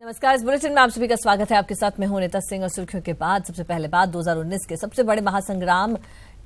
नमस्कार, इस बुलेटिन में आप सभी का स्वागत है। आपके साथ मैं हूं नीता सिंह और सुर्खियों के बाद सबसे पहले बात 2019 के सबसे बड़े महासंग्राम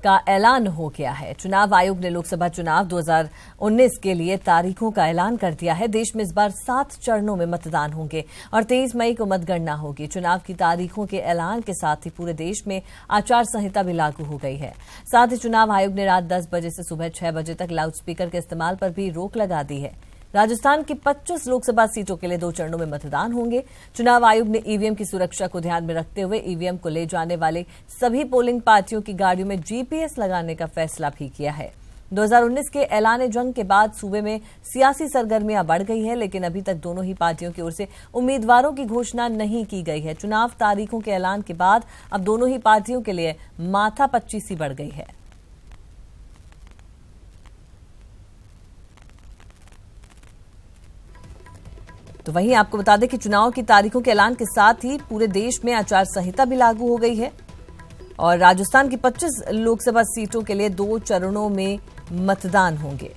का ऐलान हो गया है। चुनाव आयोग ने लोकसभा चुनाव 2019 के लिए तारीखों का ऐलान कर दिया है। देश में इस बार 7 चरणों में मतदान होंगे और 23 मई को मतगणना होगी। चुनाव की तारीखों के ऐलान के साथ ही पूरे देश में आचार संहिता भी लागू हो गई है। साथ ही चुनाव आयोग ने रात 10 बजे से सुबह 6 बजे तक लाउडस्पीकर के इस्तेमाल पर भी रोक लगा दी है। राजस्थान की 25 लोकसभा सीटों के लिए 2 चरणों में मतदान होंगे। चुनाव आयोग ने ईवीएम की सुरक्षा को ध्यान में रखते हुए ईवीएम को ले जाने वाले सभी पोलिंग पार्टियों की गाड़ियों में जीपीएस लगाने का फैसला भी किया है। 2019 के ऐलान जंग के बाद सूबे में सियासी सरगर्मियां बढ़ गई है, लेकिन अभी तक दोनों ही पार्टियों की ओर से उम्मीदवारों की घोषणा नहीं की गई है। चुनाव तारीखों के ऐलान के बाद अब दोनों ही पार्टियों के लिए माथापच्ची सी बढ़ गई है। तो वहीं आपको बता दें कि चुनाव की तारीखों के ऐलान के साथ ही पूरे देश में आचार संहिता भी लागू हो गई है और राजस्थान की 25 लोकसभा सीटों के लिए 2 चरणों में मतदान होंगे।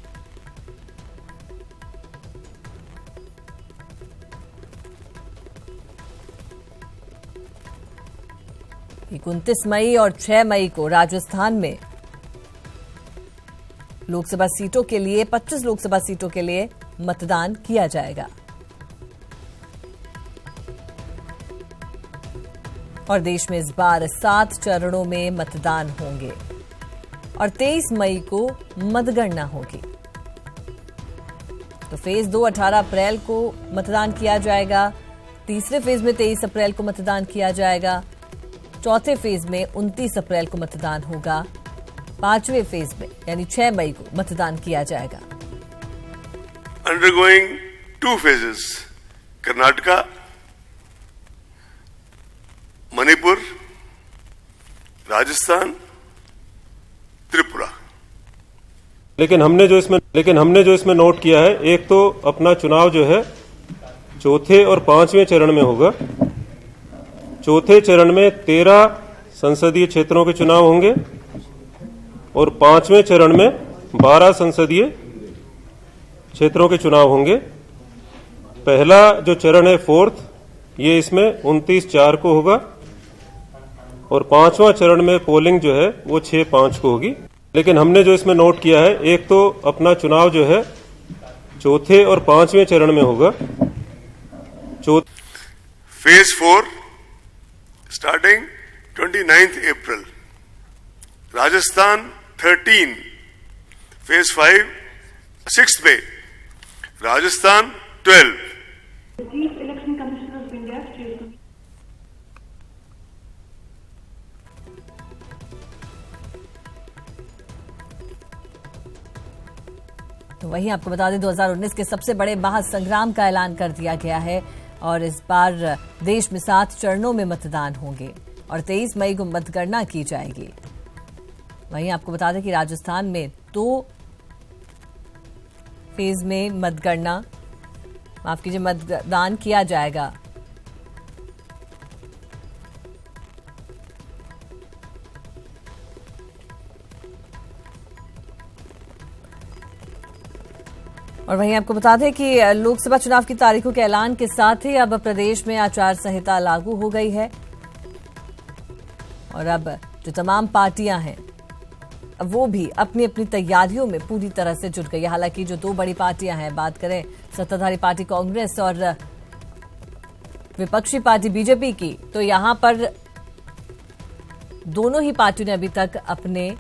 एक 29 मई और 6 मई को राजस्थान में लोकसभा सीटों के लिए 25 लोकसभा सीटों के लिए मतदान किया जाएगा और देश में इस बार 7 चरणों में मतदान होंगे और 23 मई को मतगणना होगी। तो फेज 2 18 अप्रैल को मतदान किया जाएगा। तीसरे फेज में 23 अप्रैल को मतदान किया जाएगा। चौथे फेज में 29 अप्रैल को मतदान होगा। 5वें फेज में यानी 6 मई को मतदान किया जाएगा। Undergoing 2 phases, Karnataka, Manipur, Rajasthan, Tripura. लेकिन हमने जो इसमें नोट किया है, एक तो अपना चुनाव जो है चौथे और 5वें चरण में होगा। चौथे चरण में 13 संसदीय क्षेत्रों के चुनाव होंगे और 5वें चरण में 12 संसदीय क्षेत्रों के चुनाव होंगे। पहला जो चरण है 4th, ये इसमें 29/4 को होगा और 5वां चरण में पोलिंग जो है वो 6/5 को होगी। लेकिन हमने जो इसमें नोट किया है, एक तो अपना चुनाव जो है चौथे और 5वें चरण में होगा। फेज 4 स्टार्टिंग 29th अप्रैल, राजस्थान 13, फेज 5 6 मई, राजस्थान 12। तो वहीं आपको बता दें 2019 के सबसे बड़े महासंग्राम का ऐलान कर दिया गया है और इस बार देश में 7 चरणों में मतदान होंगे और 23 मई को मतगणना की जाएगी। वहीं आपको बता दें कि राजस्थान में 2 फेज में मतदान किया जाएगा। और वहीं आपको बता दें कि लोकसभा चुनाव की तारीखों के ऐलान के साथ ही अब प्रदेश में आचार संहिता लागू हो गई है और अब जो तमाम पार्टियां हैं वो भी अपनी अपनी तैयारियों में पूरी तरह से जुट गई है। हालांकि जो 2 बड़ी पार्टियां हैं, बात करें सत्ताधारी पार्टी कांग्रेस और विपक्षी पार्टी बीजेपी की, तो यहां पर दोनों ही पार्टियों ने अभी तक अपने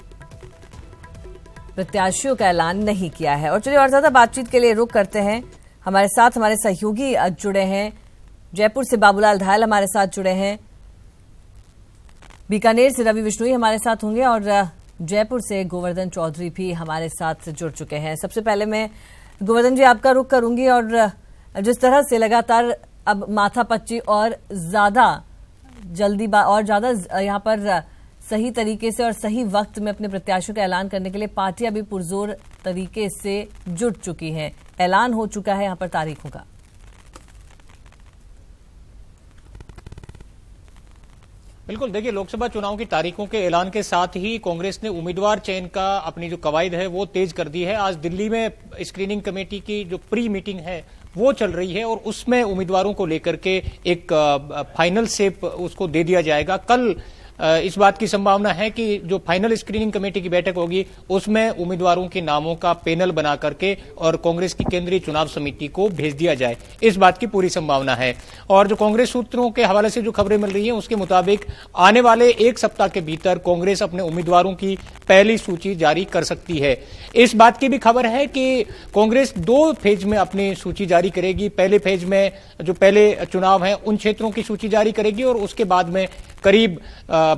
प्रत्याशियों का ऐलान नहीं किया है। और चलिए और ज्यादा बातचीत के लिए रुख करते हैं। हमारे साथ हमारे सहयोगी जुड़े हैं। जयपुर से बाबूलाल धायल हमारे साथ जुड़े हैं, बीकानेर से रवि विश्नोई हमारे साथ होंगे और जयपुर से गोवर्धन चौधरी भी हमारे साथ जुड़ चुके हैं। सबसे पहले मैं गोवर्धन जी आपका रुख करूंगी और जिस तरह से लगातार अब माथापच्ची और ज्यादा जल्दी और ज्यादा यहाँ पर सही तरीके से और सही वक्त में अपने प्रत्याशियों का ऐलान करने के लिए पार्टियां भी पुरजोर तरीके से जुट चुकी हैं। ऐलान हो चुका है यहाँ पर तारीखों का। बिल्कुल, देखिए लोकसभा चुनाव की तारीखों के ऐलान के साथ ही कांग्रेस ने उम्मीदवार चयन का अपनी जो कवायद है वो तेज कर दी है। आज दिल्ली में स्क्रीनिंग कमेटी की जो प्री मीटिंग है वो चल रही है और उसमें उम्मीदवारों को लेकर के एक फाइनल शेप उसको दे दिया जाएगा। कल इस बात की संभावना है कि जो फाइनल स्क्रीनिंग कमेटी की बैठक होगी उसमें उम्मीदवारों के नामों का पैनल बना करके और कांग्रेस की केंद्रीय चुनाव समिति को भेज दिया जाए, इस बात की पूरी संभावना है। और जो कांग्रेस सूत्रों के हवाले से जो खबरें मिल रही हैं उसके मुताबिक आने वाले एक सप्ताह के भीतर कांग्रेस अपने उम्मीदवारों की पहली सूची जारी कर सकती है। इस बात की भी खबर है कि कांग्रेस 2 फेज में अपनी सूची जारी करेगी। पहले फेज में जो पहले चुनाव है उन क्षेत्रों की सूची जारी करेगी और उसके बाद में करीब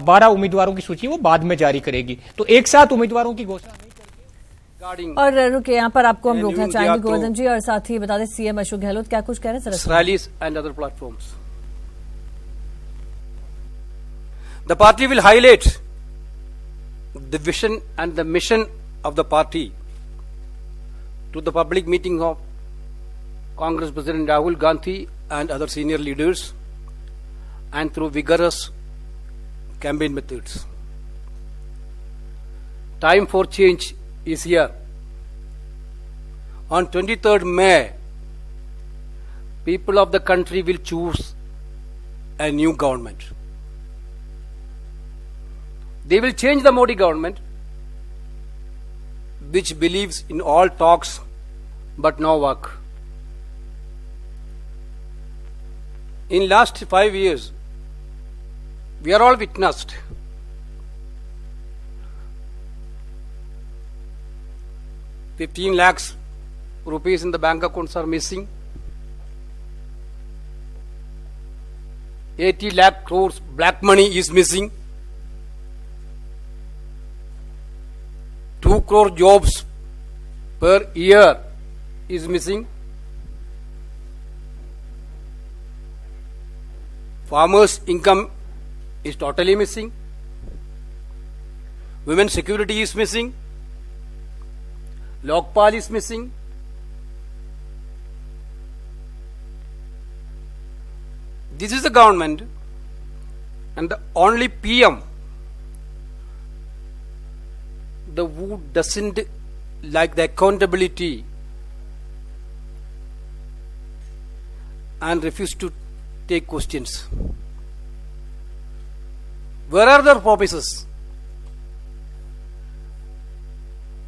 12 उम्मीदवारों की सूची वो बाद में जारी करेगी। तो एक साथ उम्मीदवारों की घोषणा नहीं करेगी। और रुके यहाँ पर आपको हम रोकना चाहेंगे गोवर्धन जी, और साथ ही बता दें सीएम अशोक गहलोत क्या कुछ कह रहे हैं sir? Rallies and other platforms. The party will highlight the vision and the mission of the party to the public meeting of Congress President Rahul Gandhi and other senior leaders, and through vigorous campaign methods. Time for change is here. On 23rd May, people of the country will choose a new government. They will change the Modi government, which believes in all talks but no work. In last 5 years, we are all witnessed ₹15 lakhs in the bank accounts are missing. 80 lakh crores black money is missing. 2 crore jobs per year is missing. Farmers' income is totally missing. Women's security is missing. Lokpal is missing. This is the government and the only PM who doesn't like the accountability and refuse to take questions. Where are the promises?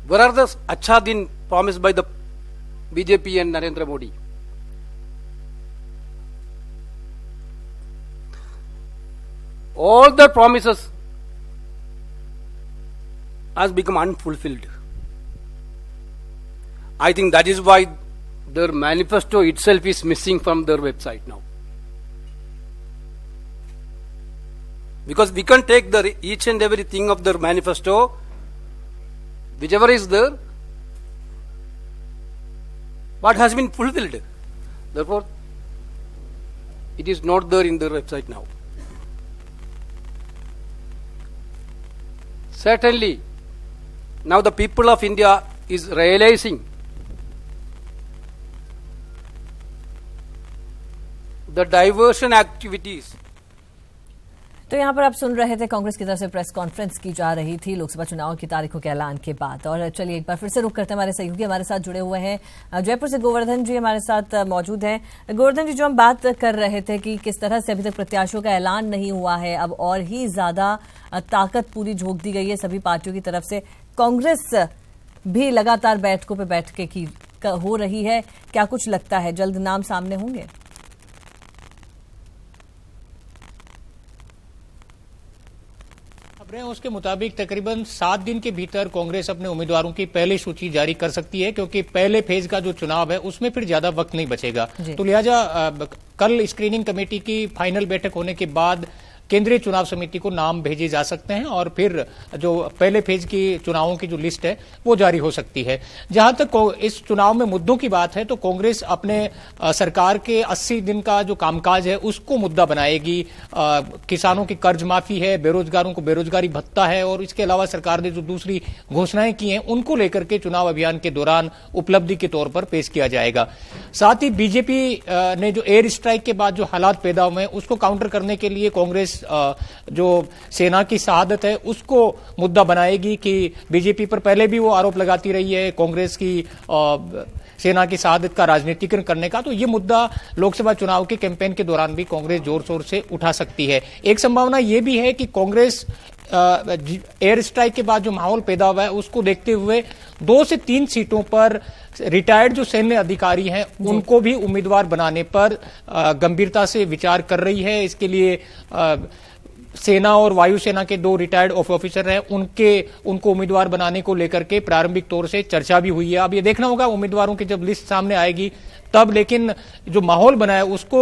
Where are the Achha Din promised by the BJP and Narendra Modi? All the promises has become unfulfilled. I think that is why their manifesto itself is missing from their website now. Because we can take each and everything of their manifesto, whichever is there, what has been fulfilled. Therefore, it is not there in their website now. Certainly, now the people of India is realizing the diversion activities. तो यहाँ पर आप सुन रहे थे कांग्रेस की तरफ से press conference की जा रही थी लोकसभा चुनाव की तारीखों के ऐलान के बाद। और चलिए एक बार फिर से रुक करते हैं, हमारे सहयोगी हमारे साथ जुड़े हुए हैं जयपुर से गोवर्धन जी हमारे साथ मौजूद हैं। गोवर्धन जी, जो हम बात कर रहे थे कि किस तरह से अभी तक प्रत्याशियों का ऐलान नहीं हुआ है, अब और ही ज्यादा ताकत पूरी झोंक दी गई है सभी पार्टियों की तरफ से। कांग्रेस भी लगातार बैठकों पर बैठकें की हो रही है, क्या कुछ लगता है जल्द नाम सामने होंगे? उसके मुताबिक तकरीबन 7 दिन के भीतर कांग्रेस अपने उम्मीदवारों की पहली सूची जारी कर सकती है, क्योंकि पहले फेज का जो चुनाव है उसमें फिर ज्यादा वक्त नहीं बचेगा। तो लिहाजा कल स्क्रीनिंग कमेटी की फाइनल बैठक होने के बाद केंद्रीय चुनाव समिति को नाम भेजे जा सकते हैं और फिर जो पहले फेज की चुनावों की जो लिस्ट है वो जारी हो सकती है। जहां तक इस चुनाव में मुद्दों की बात है तो कांग्रेस अपने सरकार के 80 दिन का जो कामकाज है उसको मुद्दा बनाएगी। किसानों की कर्ज माफी है, बेरोजगारों को बेरोजगारी भत्ता है और इसके अलावा सरकार ने जो दूसरी घोषणाएं की हैं उनको लेकर के चुनाव अभियान के दौरान उपलब्धि के तौर पर पेश किया जाएगा। साथ ही बीजेपी ने जो एयर स्ट्राइक के बाद जो हालात पैदा हुए हैं उसको काउंटर करने के लिए कांग्रेस जो सेना की शहादत है उसको मुद्दा बनाएगी कि बीजेपी पर पहले भी वो आरोप लगाती रही है कांग्रेस की सेना की शहादत का राजनीतिकरण करने का, तो ये मुद्दा लोकसभा चुनाव के कैंपेन के दौरान भी कांग्रेस जोर शोर से उठा सकती है। एक संभावना यह भी है कि कांग्रेस एयर स्ट्राइक के बाद जो माहौल पैदा हुआ है उसको देखते हुए 2 से 3 सीटों पर रिटायर्ड जो सैन्य अधिकारी हैं उनको भी उम्मीदवार बनाने पर गंभीरता से विचार कर रही है। इसके लिए सेना और वायुसेना के 2 रिटायर्ड ऑफिसर हैं, उनको उम्मीदवार बनाने को लेकर के प्रारंभिक तौर से चर्चा भी हुई है। अब ये देखना होगा उम्मीदवारों की जब लिस्ट सामने आएगी तब, लेकिन जो माहौल बना है उसको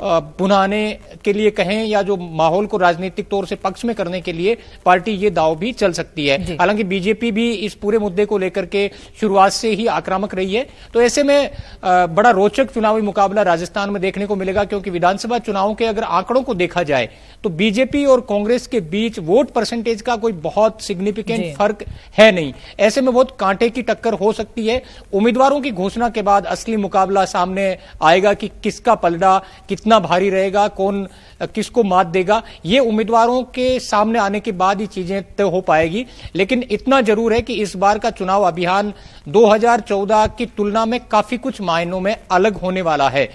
बुनाने के लिए कहें या जो माहौल को राजनीतिक तौर से पक्ष में करने के लिए पार्टी ये दाव भी चल सकती है। हालांकि बीजेपी भी इस पूरे मुद्दे को लेकर के शुरुआत से ही आक्रामक रही है। तो ऐसे में बड़ा रोचक चुनावी मुकाबला राजस्थान में देखने को मिलेगा, क्योंकि विधानसभा चुनाव के अगर आंकड़ों को देखा जाए तो बीजेपी और कांग्रेस के बीच वोट परसेंटेज का कोई बहुत सिग्निफिकेंट फर्क है नहीं। ऐसे में बहुत कांटे की टक्कर हो सकती है। उम्मीदवारों की घोषणा के बाद असली मुकाबला सामने आएगा कि किसका पलड़ा कितना भारी रहेगा, कौन किसको मात देगा, ये उम्मीदवारों के सामने आने के बाद ही चीजें तय हो पाएगी। लेकिन इतना जरूर है कि इस बार का चुनाव अभियान 2014 की तुलना में काफी कुछ मायनों में अलग होने वाला है।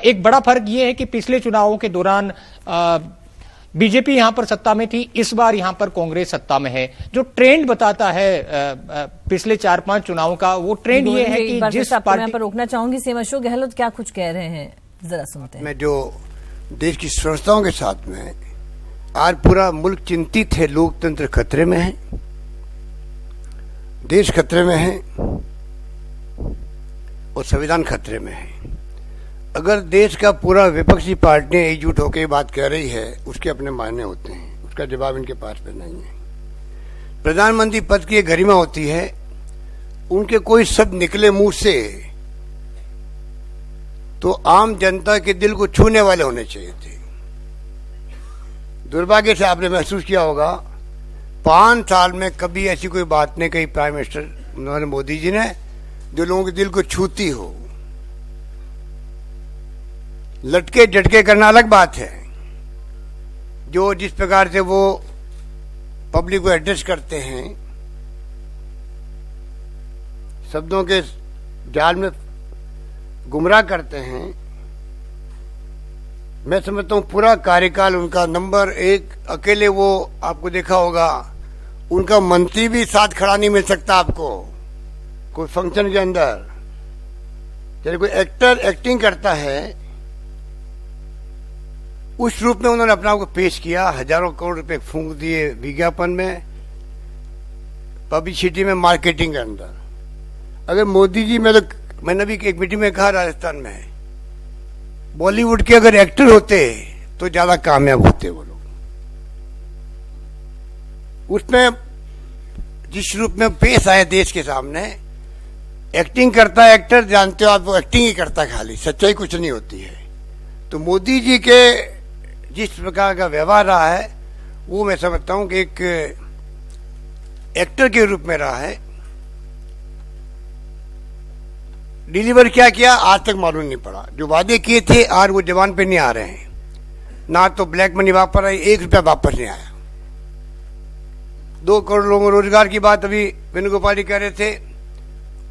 एक बड़ा फर्क यह है कि पिछले चुनावों के दौरान बीजेपी यहां पर सत्ता में थी, इस बार यहां पर कांग्रेस सत्ता में है। जो ट्रेंड बताता है पिछले 4-5 चुनावों का, वो ट्रेंड ये है कि जिस पार्टी पर रोकना चाहूंगी सीएम अशोक गहलोत क्या कुछ कह रहे हैं, जरा सुनते हैं। मैं जो देश की संस्थाओं के साथ में आज पूरा मुल्क चिंतित है, लोकतंत्र खतरे में है, देश खतरे में है और संविधान खतरे में है। अगर देश का पूरा विपक्षी पार्टी एकजुट होकर बात कह रही है, उसके अपने मायने होते हैं, उसका जवाब इनके पास में नहीं है। प्रधानमंत्री पद की एक गरिमा होती है, उनके कोई शब्द निकले मुंह से तो आम जनता के दिल को छूने वाले होने चाहिए थे। दुर्भाग्य से आपने महसूस किया होगा 5 साल में कभी ऐसी कोई बात नहीं कही प्राइम मिनिस्टर नरेंद्र मोदी जी ने जो लोगों के दिल को छूती हो। लटके झटके करना अलग बात है, जो जिस प्रकार से वो पब्लिक को एड्रेस करते हैं, शब्दों के जाल में गुमराह करते हैं। मैं समझता हूं पूरा कार्यकाल उनका नंबर 1 अकेले, वो आपको देखा होगा उनका मंत्री भी साथ खड़ा नहीं मिल सकता आपको कोई फंक्शन के अंदर। जैसे कोई एक्टर एक्टिंग करता है उस रूप में उन्होंने अपना को पेश किया, हजारों करोड़ रुपए फूंक दिए विज्ञापन में, पब्लिसिटी में, मार्केटिंग के अंदर। अगर मोदी जी, मैंने भी एक मीटिंग में कहा राजस्थान में, बॉलीवुड के अगर एक्टर होते तो ज्यादा कामयाब होते वो लोग। उसमें जिस रूप में पेश आए देश के सामने, एक्टिंग करता है एक्टर, जानते हो आप, वो एक्टिंग ही करता है, खाली सच्चाई कुछ नहीं होती है। तो मोदी जी के जिस प्रकार का व्यवहार रहा है वो मैं समझता हूं कि एक एक्टर के रूप में रहा है। डिलीवर क्या किया आज तक मालूम नहीं पड़ा। जो वादे किए थे आज वो जवान पे नहीं आ रहे हैं। ना तो ब्लैक मनी वापस आई, 1 रुपया वापस नहीं आया। 2 करोड़ लोगों को रोजगार की बात अभी वेणुगोपाल जी कह रहे थे,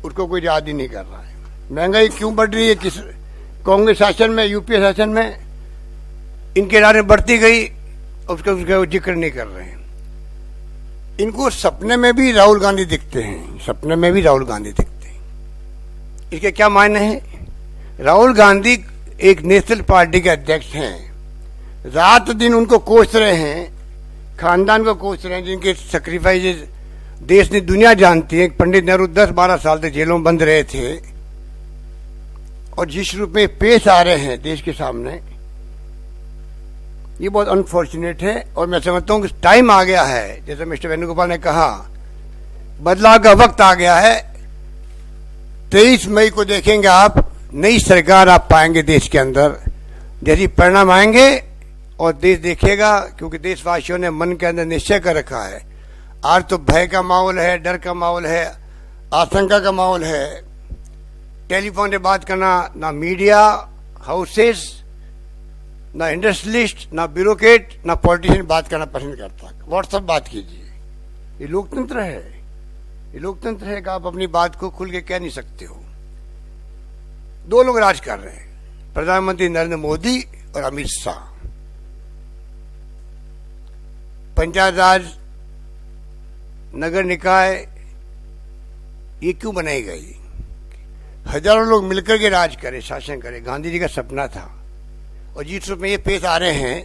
उसको कोई याद ही नहीं कर रहा है। महंगाई क्यों बढ़ रही है, किस कांग्रेस शासन में, यूपीए शासन में इनके राह बढ़ती गई, उसका जिक्र नहीं कर रहे हैं। इनको सपने में भी राहुल गांधी दिखते हैं, सपने में भी राहुल गांधी दिखते हैं। इसके क्या मायने हैं? राहुल गांधी एक नेशनल पार्टी के अध्यक्ष हैं, रात दिन उनको कोस रहे हैं, खानदान को कोस रहे हैं, जिनके सेक्रीफाइस देश ने दुनिया जानती है। पंडित नेहरू 10-12 साल तक जेलों में बंद रहे थे, और जिस रूप में पेश आ रहे हैं देश के सामने, ये बहुत अनफॉर्चुनेट है। और मैं समझता हूं कि टाइम आ गया है, जैसे मिस्टर वेणुगोपाल ने कहा, बदलाव का वक्त आ गया है। 23 मई को देखेंगे आप, नई सरकार आप पाएंगे देश के अंदर, जैसी परिणाम आएंगे और देश देखेगा, क्योंकि देशवासियों ने मन के अंदर निश्चय कर रखा है। आज तो भय का माहौल है, डर का माहौल है, आशंका का माहौल है। टेलीफोन से बात करना ना मीडिया हाउसेस, ना इंडस्ट्रियलिस्ट, ना ब्यूरोक्रेट, ना पॉलिटिशियन बात करना पसंद करता। व्हाट्सएप बात कीजिए। ये लोकतंत्र है, ये लोकतंत्र है कि आप अपनी बात को खुल के कह नहीं सकते हो। दो लोग राज कर रहे हैं, प्रधानमंत्री नरेंद्र मोदी और अमित शाह। पंचायत राज, नगर निकाय, ये क्यों बनाई गई? हजारों लोग मिलकर के राज करें, शासन करें, गांधी जी का सपना था। और जिस रूप में ये पेश आ रहे हैं,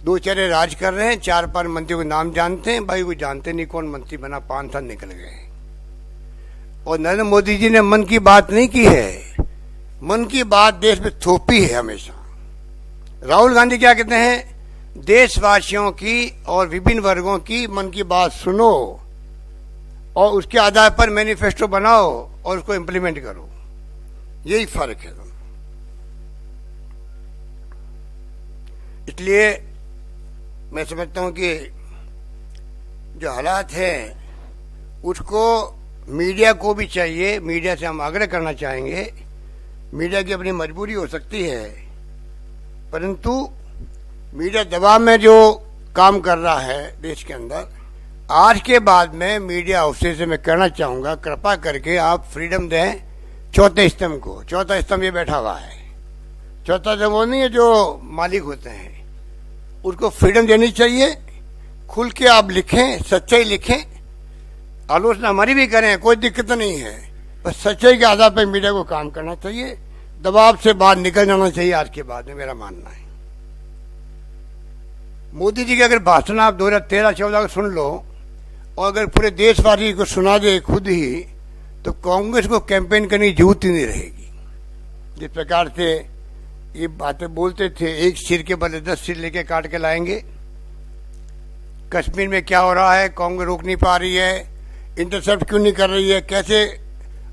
दो चेहरे राज कर रहे हैं, 4-5 मंत्रियों के नाम जानते हैं, भाई कोई जानते नहीं कौन मंत्री बना, 5 साल निकल गए। और नरेंद्र मोदी जी ने मन की बात नहीं की है, मन की बात देश में थोपी है हमेशा। राहुल गांधी क्या कहते हैं? देशवासियों की और विभिन्न वर्गों की मन की बात सुनो और उसके आधार पर मैनिफेस्टो बनाओ और उसको इंप्लीमेंट करो। यही फर्क है। इसलिए मैं समझता हूं कि जो हालात हैं उसको मीडिया को भी चाहिए, मीडिया से हम आग्रह करना चाहेंगे। मीडिया की अपनी मजबूरी हो सकती है, परंतु मीडिया दबाव में जो काम कर रहा है देश के अंदर, आज के बाद में मीडिया हाउसेज से मैं कहना चाहूंगा, कृपा करके आप फ्रीडम दें चौथे स्तंभ को। चौथा स्तंभ ये बैठा हुआ है, चौथा स्तंभ वो नहीं है जो मालिक होते हैं, उसको फ्रीडम देनी चाहिए। खुल के आप लिखें, सच्चाई लिखें, आलोचना हमारी भी करें, कोई दिक्कत नहीं है, बस सच्चाई के आधार पर मीडिया को काम करना चाहिए। दबाव से बाहर निकल जाना चाहिए आज के बाद में, मेरा मानना है। मोदी जी के अगर भाषण आप 2013-14 को सुन लो और अगर पूरे देशवासी को सुना दे खुद ही, तो कांग्रेस को कैंपेन करने की जरूरत ही नहीं रहेगी। जिस प्रकार से ये बातें बोलते थे, एक सिर के बदले 10 सिर लेके काट के लाएंगे। कश्मीर में क्या हो रहा है, कांग्रेस रोक नहीं पा रही है, इंटरसेप्ट क्यों नहीं कर रही है, कैसे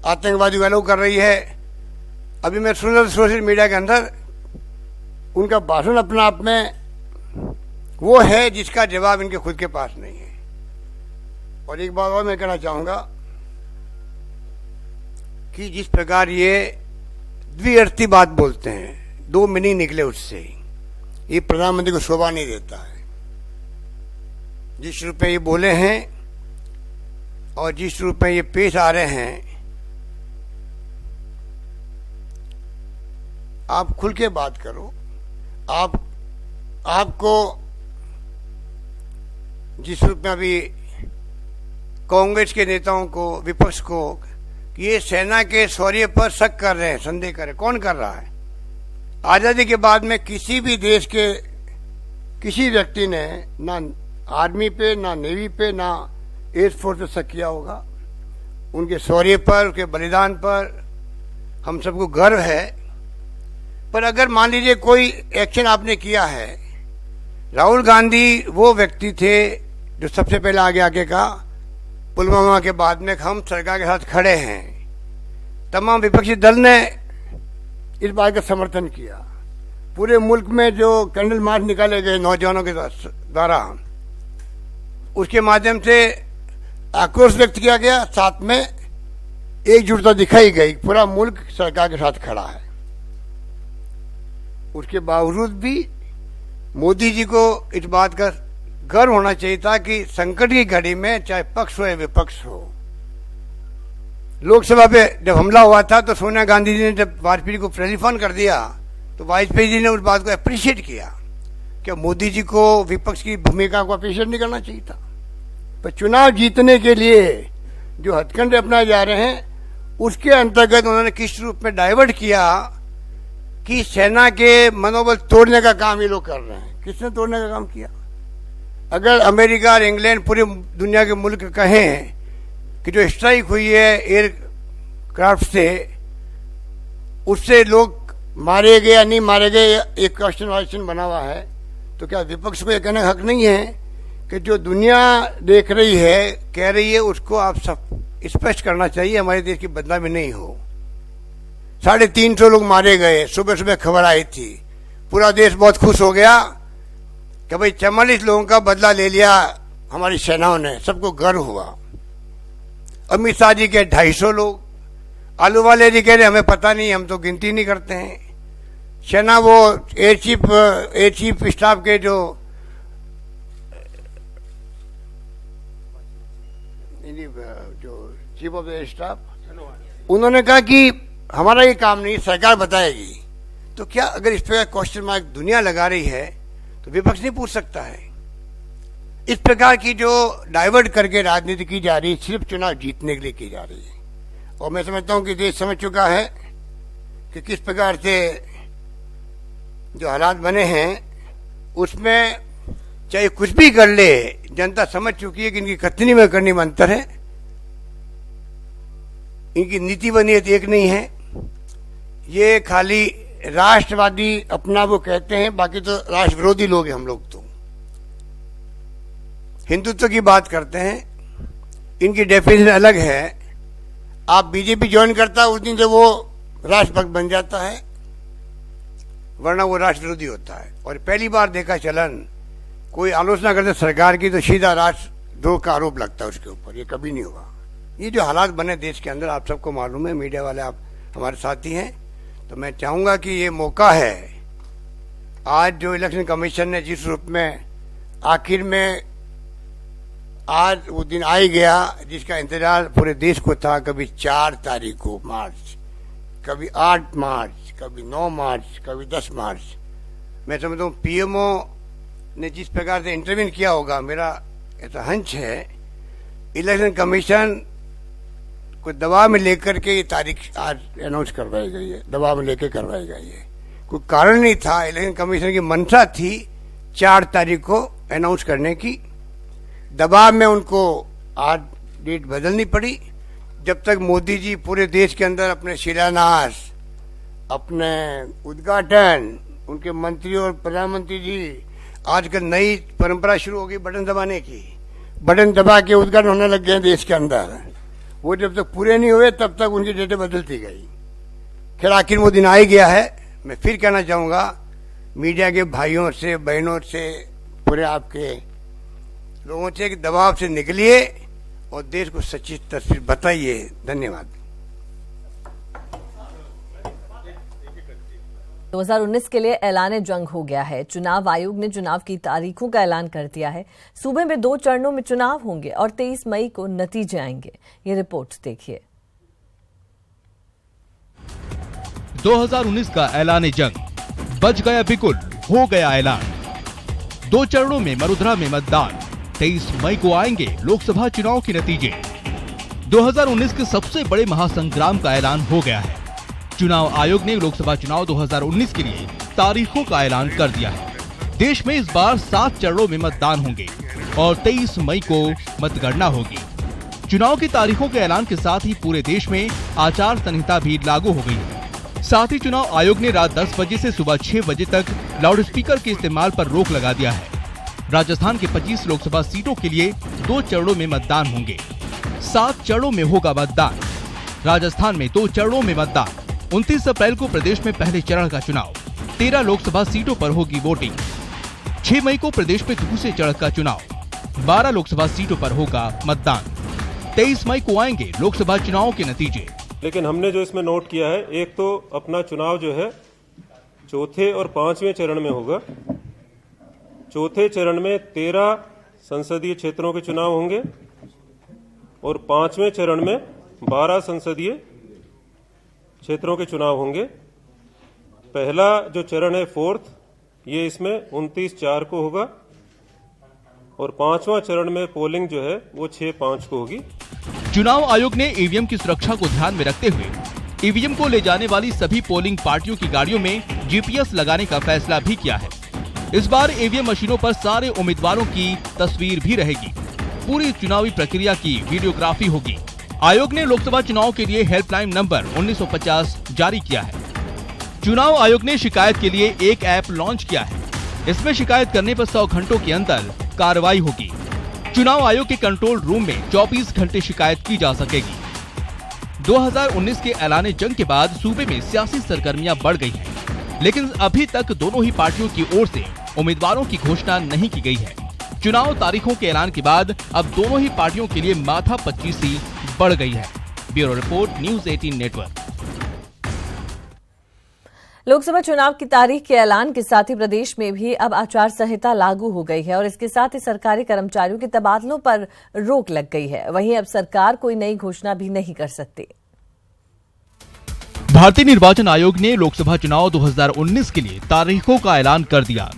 आतंकवादी वालों कर रही है। अभी मैं सुन रहा सोशल मीडिया के अंदर उनका भाषण अपने आप में वो है जिसका जवाब इनके खुद के पास नहीं है। और एक बात और मैं कहना चाहूंगा कि जिस प्रकार ये द्विअर्थी बात बोलते हैं, 2 मीनिंग निकले उससे, ये प्रधानमंत्री को शोभा नहीं देता है। जिस रूप में ये बोले हैं और जिस रूप में ये पेश आ रहे हैं, आप खुल के बात करो। आपको जिस रूप में अभी कांग्रेस के नेताओं को, विपक्ष को, ये सेना के शौर्य पर शक कर रहे हैं, संदेह कर रहे हैं। कौन कर रहा है? आजादी के बाद में किसी भी देश के किसी व्यक्ति ने ना आर्मी पे, ना नेवी पे, ना एयरफोर्स पे शक किया होगा। उनके शौर्य पर, उनके बलिदान पर हम सबको गर्व है। पर अगर मान लीजिए कोई एक्शन आपने किया है, राहुल गांधी वो व्यक्ति थे जो सबसे पहले आगे कहा पुलवामा के बाद में हम सरकार के साथ खड़े हैं। तमाम विपक्षी दल ने इस बात का समर्थन किया। पूरे मुल्क में जो कैंडल मार्च निकाले गए नौजवानों के द्वारा, उसके माध्यम से आक्रोश व्यक्त किया गया, साथ में एकजुटता दिखाई गई। पूरा मुल्क सरकार के साथ खड़ा है। उसके बावजूद भी मोदी जी को इस बात का गर्व होना चाहिए था कि संकट की घड़ी में चाहे पक्ष हो या विपक्ष हो, लोकसभा पे जब हमला हुआ था तो सोनिया गांधी जी ने जब वाजपेयी को टेलीफोन कर दिया तो वाजपेयी जी ने उस बात को अप्रिशिएट किया। क्या मोदी जी को विपक्ष की भूमिका को अप्रिशिएट नहीं करना चाहिए था? पर चुनाव जीतने के लिए जो हथकंडे अपनाए जा रहे हैं, उसके अंतर्गत उन्होंने किस रूप में डाइवर्ट किया कि सेना के मनोबल तोड़ने का काम ये लोग कर रहे हैं। किसने तोड़ने का काम किया? अगर अमेरिका और इंग्लैंड पूरी दुनिया के मुल्क कहें कि जो स्ट्राइक हुई है एयरक्राफ्ट से, उससे लोग मारे गए या नहीं मारे गए, एक क्वेश्चन बना हुआ है, तो क्या विपक्ष को यह कहने का हक नहीं है कि जो दुनिया देख रही है, कह रही है, उसको आप सब स्पष्ट करना चाहिए, हमारे देश की बदनामी नहीं हो। 350 लोग मारे गए, सुबह सुबह खबर आई थी, पूरा देश बहुत खुश हो गया कि भाई 44 लोगों का बदला ले लिया हमारी सेनाओं ने, सबको गर्व हुआ। अमित शाह जी के 250 लोग, आलू वाले जी कह रहे हमें पता नहीं, हम तो गिनती नहीं करते हैं। सेना वो एयर चीफ स्टाफ के जो चीफ ऑफ एयर स्टाफ, उन्होंने कहा कि हमारा ये काम नहीं, सरकार बताएगी। तो क्या अगर इस पर क्वेश्चन मार्क दुनिया लगा रही है तो विपक्ष नहीं पूछ सकता है? इस प्रकार की जो डाइवर्ट करके राजनीति की जा रही है, सिर्फ चुनाव जीतने के लिए की जा रही है। और मैं समझता हूं कि देश समझ चुका है कि किस प्रकार से जो हालात बने हैं उसमें चाहे कुछ भी कर ले, जनता समझ चुकी है कि इनकी कथनी में करनी में अंतर है, इनकी नीति व नीयत एक नहीं है। ये खाली राष्ट्रवादी अपना वो कहते हैं, बाकी तो राष्ट्र विरोधी लोग हैं हम लोग। तो हिंदुत्व की बात करते हैं, इनकी डेफिनेशन अलग है। आप बीजेपी ज्वाइन करता उस दिन जब वो राष्ट्रभक्त बन जाता है, वरना वो राष्ट्र विरोधी होता है। और पहली बार देखा चलन, कोई आलोचना करते सरकार की तो सीधा राष्ट्रद्रोह का आरोप लगता है उसके ऊपर। ये कभी नहीं होगा। ये जो हालात बने देश के अंदर, आप सबको मालूम है, मीडिया वाले आप हमारे साथी हैं। तो मैं चाहूंगा कि ये मौका है, आज जो इलेक्शन कमीशन ने जिस रूप में आखिर में आज वो दिन आ ही गया जिसका इंतजार पूरे देश को था। कभी 4 तारीख को मार्च, कभी 8 मार्च, कभी 9 मार्च, कभी 10 मार्च। मैं समझता हूँ पीएमओ ने जिस प्रकार से इंटरवीन किया होगा, मेरा ऐसा हंच है इलेक्शन कमीशन को दबाव में लेकर के ये तारीख आज अनाउंस करवाई गई है, दबाव में लेकर करवाई गई है। कोई कारण नहीं था, इलेक्शन कमीशन की मंशा थी 4 तारीख को अनाउंस करने की। दबाव में उनको आज डेट बदलनी पड़ी। जब तक मोदी जी पूरे देश के अंदर अपने शिलान्यास, अपने उद्घाटन, उनके मंत्री और प्रधानमंत्री जी, आजकल नई परंपरा शुरू हो गई बटन दबाने की। बटन दबा के उद्घाटन होने लग गए देश के अंदर। वो जब तक पूरे नहीं हुए तब तक उनकी डेटें बदलती गई। खैर आखिर वो दिन आ ही गया है। मैं फिर कहना चाहूंगा मीडिया के भाइयों से, बहनों से, पूरे आपके लोगों से कि दबाव से निकलिए और देश को सच्ची तस्वीर बताइए। धन्यवाद। 2019 के ऐलान ऐलान जंग हो गया है। चुनाव आयोग ने चुनाव की तारीखों का ऐलान कर दिया है। सूबे में 2 चरणों में चुनाव होंगे और 23 मई को नतीजे आएंगे। ये रिपोर्ट देखिए। 2019 का ऐलान जंग बच गया बिल्कुल, हो गया ऐलान। 2 चरणों में मरुधरा में मतदान, 23 मई को आएंगे लोकसभा चुनाव के नतीजे। 2019 के सबसे बड़े महासंग्राम का ऐलान हो गया है। चुनाव आयोग ने लोकसभा चुनाव 2019 के लिए तारीखों का ऐलान कर दिया है। देश में इस बार 7 चरणों में मतदान होंगे और 23 मई को मतगणना होगी। चुनाव की तारीखों के ऐलान के साथ ही पूरे देश में आचार संहिता भी लागू हो गई है। साथ ही चुनाव आयोग ने रात 10 बजे से सुबह 6 बजे तक लाउडस्पीकर के इस्तेमाल पर रोक लगा दिया है। राजस्थान के 25 लोकसभा सीटों के लिए 2 चरणों में मतदान होंगे। 7 चरणों में होगा मतदान। राजस्थान में 2 चरणों में मतदान। 29 अप्रैल को प्रदेश में पहले चरण का चुनाव, 13 लोकसभा सीटों पर होगी वोटिंग। 6 मई को प्रदेश में दूसरे चरण का चुनाव, 12 लोकसभा सीटों पर होगा मतदान। 23 मई को आएंगे लोकसभा चुनाव के नतीजे। लेकिन हमने जो इसमें नोट किया है, एक तो अपना चुनाव जो है 4थे और 5वें चरण में होगा। 4थे चरण में 13 संसदीय क्षेत्रों के चुनाव होंगे और 5वें चरण में 12 संसदीय क्षेत्रों के चुनाव होंगे। पहला जो चरण है 4th, ये इसमें 29/4 को होगा और 5वां चरण में पोलिंग जो है वो 6/5 को होगी। चुनाव आयोग ने ईवीएम की सुरक्षा को ध्यान में रखते हुए ईवीएम को ले जाने वाली सभी पोलिंग पार्टियों की गाड़ियों में जीपीएस लगाने का फैसला भी किया है। इस बार ईवीएम मशीनों पर सारे उम्मीदवारों की तस्वीर भी रहेगी। पूरी चुनावी प्रक्रिया की वीडियोग्राफी होगी। आयोग ने लोकसभा चुनाव के लिए हेल्पलाइन नंबर 1950 जारी किया है। चुनाव आयोग ने शिकायत के लिए एक ऐप लॉन्च किया है। इसमें शिकायत करने पर 100 घंटों के अंदर कार्रवाई होगी। चुनाव आयोग के कंट्रोल रूम में 24 घंटे शिकायत की जा सकेगी। 2019 के ऐलान जंग के बाद सूबे में सियासी सरगर्मियां बढ़ गई हैं, लेकिन अभी तक दोनों ही पार्टियों की ओर से उम्मीदवारों की घोषणा नहीं की गई है। चुनाव तारीखों के ऐलान के बाद अब दोनों ही पार्टियों के लिए माथापच्चीसी बढ़ गई है। Bureau report, news 18 network. Lok Sabha चुनाव की तारीख के ऐलान के साथ ही प्रदेश में भी अब आचार संहिता लागू हो गई है और इसके साथ ही सरकारी कर्मचारियों के तबादलों पर रोक लग गई है। वहीं अब सरकार कोई नई घोषणा भी नहीं कर सकती। भारतीय निर्वाचन आयोग ने लोकसभा चुनाव 2019 के लिए तारीखों का ऐलान कर दिया।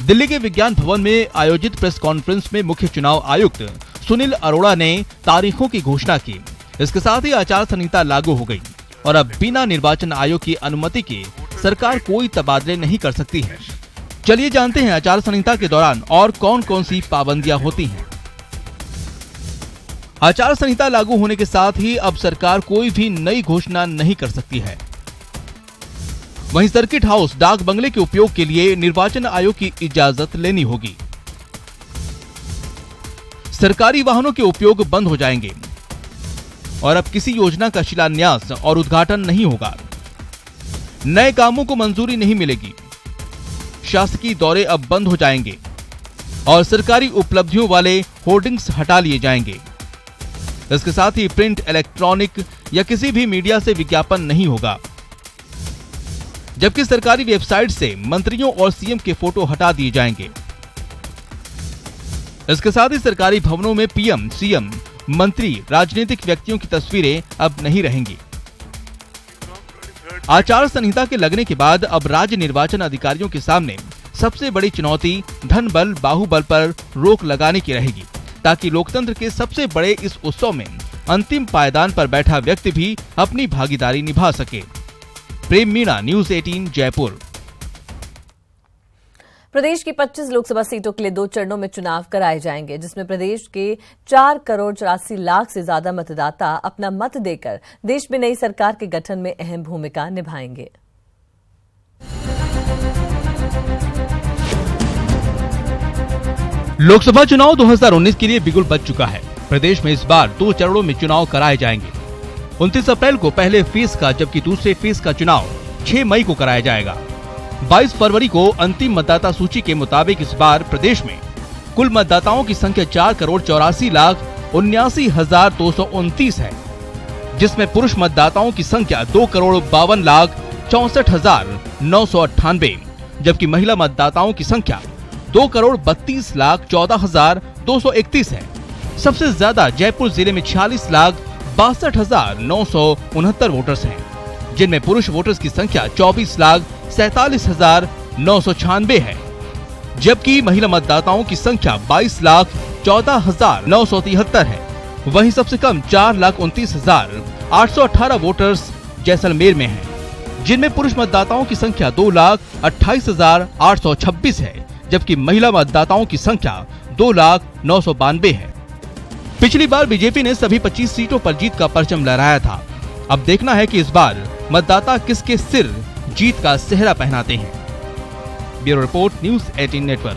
दिल्ली के विज्ञान भवन में आयोजित प्रेस कॉन्फ्रेंस में मुख्य चुनाव आयुक्त सुनील अरोड़ा ने तारीखों की घोषणा की। इसके साथ ही आचार संहिता लागू हो गई और अब बिना निर्वाचन आयोग की अनुमति के सरकार कोई तबादले नहीं कर सकती है। चलिए जानते हैं आचार संहिता के दौरान और कौन कौन सी पाबंदियां होती हैं। आचार संहिता लागू होने के साथ ही अब सरकार कोई भी नई घोषणा नहीं कर सकती है। वहीं सर्किट हाउस, डाक बंगले के उपयोग के लिए निर्वाचन आयोग की इजाजत लेनी होगी। सरकारी वाहनों के उपयोग बंद हो जाएंगे और अब किसी योजना का शिलान्यास और उद्घाटन नहीं होगा। नए कामों को मंजूरी नहीं मिलेगी। शासकीय दौरे अब बंद हो जाएंगे और सरकारी उपलब्धियों वाले होर्डिंग्स हटा लिए जाएंगे। इसके साथ ही प्रिंट, इलेक्ट्रॉनिक या किसी भी मीडिया से विज्ञापन नहीं होगा, जबकि सरकारी वेबसाइट से मंत्रियों और सीएम के फोटो हटा दिए जाएंगे। इसके साथ ही सरकारी भवनों में पीएम, सीएम, मंत्री, राजनीतिक व्यक्तियों की तस्वीरें अब नहीं रहेंगी। आचार संहिता के लगने के बाद अब राज्य निर्वाचन अधिकारियों के सामने सबसे बड़ी चुनौती धन बल, बाहुबल पर रोक लगाने की रहेगी, ताकि लोकतंत्र के सबसे बड़े इस उत्सव में अंतिम पायदान पर बैठा व्यक्ति भी अपनी भागीदारी निभा सके। प्रेम मीणा, न्यूज़ 18, जयपुर। प्रदेश की 25 लोकसभा सीटों के लिए 2 चरणों में चुनाव कराए जाएंगे, जिसमें प्रदेश के 4 करोड़ 84 लाख से ज्यादा मतदाता अपना मत देकर देश में नई सरकार के गठन में अहम भूमिका निभाएंगे। लोकसभा चुनाव 2019 के लिए बिगुल बज चुका है। प्रदेश में इस बार 2 चरणों में चुनाव कराए जाएंगे। 29 अप्रैल को पहले फेज का, जबकि दूसरे फेज का चुनाव 6 मई को कराया जाएगा। 22 फरवरी को अंतिम मतदाता सूची के मुताबिक इस बार प्रदेश में कुल मतदाताओं की संख्या 4 करोड़ 84 लाख 79,229 है, जिसमें पुरुष मतदाताओं की संख्या 2 करोड़ 52 लाख 64,998, जबकि महिला मतदाताओं की संख्या 2 करोड़ 32 लाख 14,231 है। सबसे ज्यादा जयपुर जिले में 46 लाख 62,969 वोटर्स हैं, जिनमें पुरुष वोटर्स की संख्या 24 लाख 47,996 है, जबकि महिला मतदाताओं की संख्या 22 लाख 14,973 है। वहीं सबसे कम 4,29,818 वोटर्स जैसलमेर में हैं, जिनमें पुरुष मतदाताओं की संख्या 2,28,826 है, जबकि महिला मतदाताओं की संख्या 2,09,92 है। पिछली बार बीजेपी ने सभी 25 सीटों पर जीत का परचम लहराया था। अब देखना है कि इस बार मतदाता किसके सिर जीत का सेहरा पहनाते हैं। Bureau report, news 18 network.